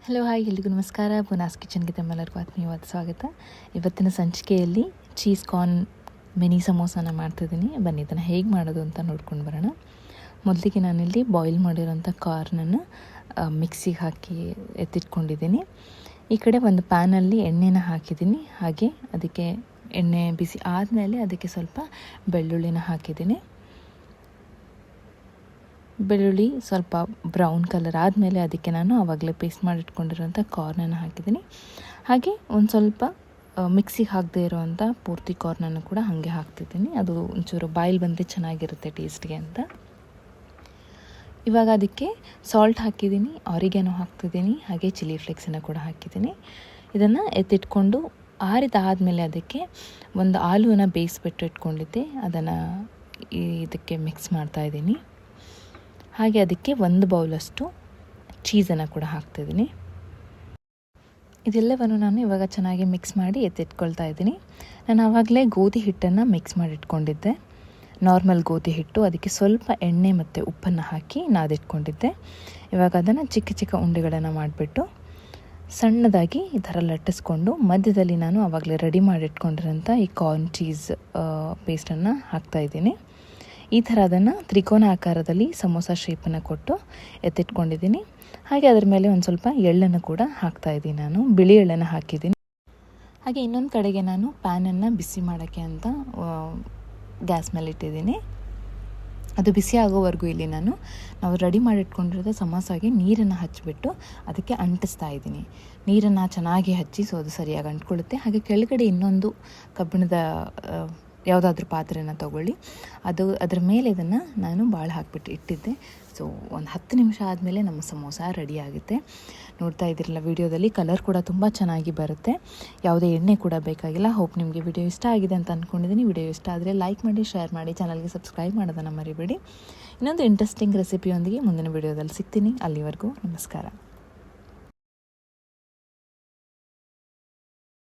Hello hi ಎಲ್ಲಿಗೂ ನಮಸ್ಕಾರ. ಪುನಾಸ್ ಕಿಚನ್ಗೆ ತಮ್ಮೆಲ್ಲರಿಗೂ ಆತ್ಮೀಯವಾದ ಸ್ವಾಗತ. ಇವತ್ತಿನ ಸಂಚಿಕೆಯಲ್ಲಿ ಚೀಸ್ ಕಾರ್ನ್ ಮಿನಿ ಸಮೋಸನ ಮಾಡ್ತಿದ್ದೀನಿ. ಬನ್ನಿ ಇದನ್ನು ಹೇಗೆ ಮಾಡೋದು ಅಂತ ನೋಡ್ಕೊಂಡು ಬರೋಣ. ಮೊದಲಿಗೆ ನಾನಿಲ್ಲಿ ಬಾಯ್ಲ್ ಮಾಡಿರೋಂಥ ಕಾರ್ನನ್ನು ಮಿಕ್ಸಿಗೆ ಹಾಕಿ ಎತ್ತಿಟ್ಕೊಂಡಿದ್ದೀನಿ. ಈ ಕಡೆ ಒಂದು ಪ್ಯಾನಲ್ಲಿ ಎಣ್ಣೆನ ಹಾಕಿದ್ದೀನಿ. ಹಾಗೆ ಅದಕ್ಕೆ ಎಣ್ಣೆ ಬಿಸಿ ಆದಮೇಲೆ ಅದಕ್ಕೆ ಸ್ವಲ್ಪ ಬೆಳ್ಳುಳ್ಳಿನ ಹಾಕಿದ್ದೀನಿ. ಬೆಳ್ಳುಳ್ಳಿ ಸ್ವಲ್ಪ ಬ್ರೌನ್ ಕಲರ್ ಆದಮೇಲೆ ಅದಕ್ಕೆ ನಾನು ಆವಾಗಲೇ ಪೇಸ್ಟ್ ಮಾಡಿಟ್ಕೊಂಡಿರೋಂಥ ಕಾರ್ನನ್ನು ಹಾಕಿದ್ದೀನಿ. ಹಾಗೆ ಒಂದು ಸ್ವಲ್ಪ ಮಿಕ್ಸಿಗೆ ಹಾಕದೇ ಇರೋವಂಥ ಪೂರ್ತಿ ಕಾರ್ನನ್ನು ಕೂಡ ಹಾಗೆ ಹಾಕ್ತಿದ್ದೀನಿ. ಅದು ಒಂಚೂರು ಬಾಯ್ಲ್ ಬಂದರೆ ಚೆನ್ನಾಗಿರುತ್ತೆ ಟೇಸ್ಟ್ಗೆ ಅಂತ. ಇವಾಗ ಅದಕ್ಕೆ ಸಾಲ್ಟ್ ಹಾಕಿದ್ದೀನಿ, ಆರಿಗ್ಯಾನೋ ಹಾಕ್ತಿದ್ದೀನಿ, ಹಾಗೆ ಚಿಲ್ಲಿ ಫ್ಲೇಕ್ಸನ್ನು ಕೂಡ ಹಾಕಿದ್ದೀನಿ. ಇದನ್ನು ಎತ್ತಿಟ್ಕೊಂಡು ಆರಿದಾದಮೇಲೆ ಅದಕ್ಕೆ ಒಂದು ಆಲೂನ ಬೇಯಿಸ್ಬಿಟ್ಟು ಇಟ್ಕೊಂಡಿದ್ದೆ, ಅದನ್ನು ಇದಕ್ಕೆ ಮಿಕ್ಸ್ ಮಾಡ್ತಾಯಿದ್ದೀನಿ. ಹಾಗೆ ಅದಕ್ಕೆ ಒಂದು ಬೌಲಷ್ಟು ಚೀಸನ್ನು ಕೂಡ ಹಾಕ್ತಿದ್ದೀನಿ. ಇದೆಲ್ಲವನ್ನು ನಾನು ಇವಾಗ ಚೆನ್ನಾಗಿ ಮಿಕ್ಸ್ ಮಾಡಿ ಎತ್ತಿಟ್ಕೊಳ್ತಾ ಇದ್ದೀನಿ. ನಾನು ಆವಾಗಲೇ ಗೋಧಿ ಹಿಟ್ಟನ್ನು ಮಿಕ್ಸ್ ಮಾಡಿ ಇಟ್ಕೊಂಡಿದ್ದೆ, ನಾರ್ಮಲ್ ಗೋಧಿ ಹಿಟ್ಟು. ಅದಕ್ಕೆ ಸ್ವಲ್ಪ ಎಣ್ಣೆ ಮತ್ತು ಉಪ್ಪನ್ನು ಹಾಕಿ ನಾದಿಟ್ಕೊಂಡಿದ್ದೆ. ಇವಾಗ ಅದನ್ನು ಚಿಕ್ಕ ಚಿಕ್ಕ ಉಂಡೆಗಳನ್ನು ಮಾಡಿಬಿಟ್ಟು ಸಣ್ಣದಾಗಿ ಈ ಥರ ಲಟ್ಟಿಸ್ಕೊಂಡು ಮಧ್ಯದಲ್ಲಿ ನಾನು ಆವಾಗಲೇ ರೆಡಿ ಮಾಡಿಟ್ಕೊಂಡಿರೋಂಥ ಈ ಕಾರ್ನ್ ಚೀಸ್ ಪೇಸ್ಟನ್ನು ಹಾಕ್ತಾಯಿದ್ದೀನಿ. ಈ ಥರ ಅದನ್ನು ತ್ರಿಕೋನ ಆಕಾರದಲ್ಲಿ ಸಮೋಸ ಶೇಪನ್ನು ಕೊಟ್ಟು ಎತ್ತಿಟ್ಕೊಂಡಿದ್ದೀನಿ. ಹಾಗೆ ಅದರ ಮೇಲೆ ಒಂದು ಸ್ವಲ್ಪ ಎಳ್ಳನ್ನು ಕೂಡ ಹಾಕ್ತಾಯಿದ್ದೀನಿ. ನಾನು ಬಿಳಿ ಎಳ್ಳನ್ನು ಹಾಕಿದ್ದೀನಿ. ಹಾಗೆ ಇನ್ನೊಂದು ಕಡೆಗೆ ನಾನು ಪ್ಯಾನನ್ನು ಬಿಸಿ ಮಾಡೋಕ್ಕೆ ಅಂತ ಗ್ಯಾಸ್ ಮೇಲೆ ಇಟ್ಟಿದ್ದೀನಿ. ಅದು ಬಿಸಿ ಆಗೋವರೆಗೂ ಇಲ್ಲಿ ನಾವು ರೆಡಿ ಮಾಡಿಟ್ಕೊಂಡಿರೋದು ಸಮೋಸಾಗೆ ನೀರನ್ನು ಹಚ್ಚಿಬಿಟ್ಟು ಅದಕ್ಕೆ ಅಂಟಿಸ್ತಾ ಇದ್ದೀನಿ. ನೀರನ್ನು ಚೆನ್ನಾಗಿ ಹಚ್ಚಿ ಸೊ ಅದು ಸರಿಯಾಗಿ ಅಂಟ್ಕೊಳ್ಳುತ್ತೆ. ಹಾಗೆ ಕೆಳಗಡೆ ಇನ್ನೊಂದು ಕಬ್ಬಿಣದ ಯಾವುದಾದ್ರೂ ಪಾತ್ರೆನ ತೊಗೊಳ್ಳಿ, ಅದರ ಮೇಲೆ ಇದನ್ನು ನಾನು ಬಾಳೆ ಹಾಕಿಬಿಟ್ಟು ಇಟ್ಟಿದ್ದೆ. ಸೊ ಒಂದು 10 ನಿಮಿಷ ಆದಮೇಲೆ ನಮ್ಮ ಸಮೋಸ ರೆಡಿ ಆಗುತ್ತೆ. ನೋಡ್ತಾ ಇದ್ದೀರಲ್ಲ ವಿಡಿಯೋದಲ್ಲಿ, ಕಲರ್ ಕೂಡ ತುಂಬ ಚೆನ್ನಾಗಿ ಬರುತ್ತೆ, ಯಾವುದೇ ಎಣ್ಣೆ ಕೂಡ ಬೇಕಾಗಿಲ್ಲ. ಹೋಪ್ ನಿಮಗೆ ವಿಡಿಯೋ ಇಷ್ಟ ಆಗಿದೆ ಅಂತ ಅಂದ್ಕೊಂಡಿದ್ದೀನಿ. ವಿಡಿಯೋ ಇಷ್ಟ ಆದರೆ ಲೈಕ್ ಮಾಡಿ, ಶೇರ್ ಮಾಡಿ, ಚಾನಲ್ಗೆ ಸಬ್ಸ್ಕ್ರೈಬ್ ಮಾಡೋದನ್ನು ಮರಿಬೇಡಿ. ಇನ್ನೊಂದು ಇಂಟ್ರೆಸ್ಟಿಂಗ್ ರೆಸಿಪಿಯೊಂದಿಗೆ ಮುಂದಿನ ವಿಡಿಯೋದಲ್ಲಿ ಸಿಗ್ತೀನಿ. ಅಲ್ಲಿವರೆಗೂ ನಮಸ್ಕಾರ.